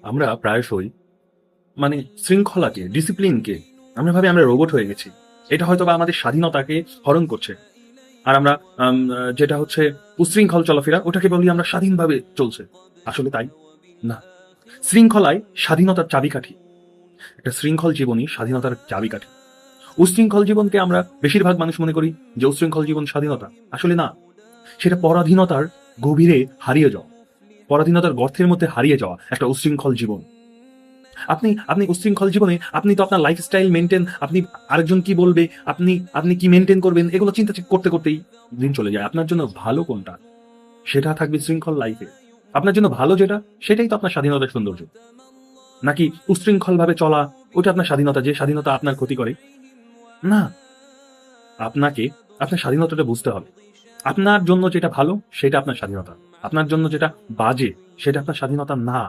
আমরা প্রায়শই মানে শৃঙ্খলাকে, ডিসিপ্লিনকে আমরা ভাবি আমরা রোবট হয়ে গেছি। এটা হয়তো বা আমাদের স্বাধীনতাকে হরণ করছে। আর আমরা যেটা হচ্ছে উচ্ছৃঙ্খল চলাফেরা, ওটাকে বলি আমরা স্বাধীনভাবে চলছে। আসলে তাই না। শৃঙ্খলাই স্বাধীনতার চাবিকাঠি। একটা শৃঙ্খল জীবনই স্বাধীনতার চাবিকাঠি। উচ্ছৃঙ্খল জীবনকে আমরা বেশিরভাগ মানুষ মনে করি যে উচ্ছৃঙ্খল জীবন স্বাধীনতা। আসলে না, সেটা পরাধীনতার গভীরে হারিয়ে যাওয়া, পরাধীনতার গর্তের মধ্যে হারিয়ে যাওয়া একটা উচ্ছৃঙ্খল জীবন। আপনি আপনি উচ্ছৃঙ্খল জীবনে আপনি তো আপনার লাইফস্টাইল মেনটেন, আপনি আরেকজন কি বলবে, আপনি আপনি কি মেনটেন করবেন, এগুলো চিন্তা করতে করতেই দিন চলে যায়। আপনার জন্য ভালো কোনটা সেটা থাকবে শৃঙ্খল লাইফে। আপনার জন্য ভালো যেটা, সেটাই তো আপনার স্বাধীনতার সৌন্দর্য। নাকি উচ্ছৃঙ্খল ভাবে চলা, ওটা আপনার স্বাধীনতা, যে স্বাধীনতা আপনার ক্ষতি করে? না, আপনাকে আপনার স্বাধীনতাটা বুঝতে হবে। আপনার জন্য যেটা ভালো সেটা আপনার স্বাধীনতা, আপনার জন্য যেটা বাজে সেটা আপনার স্বাধীনতা না।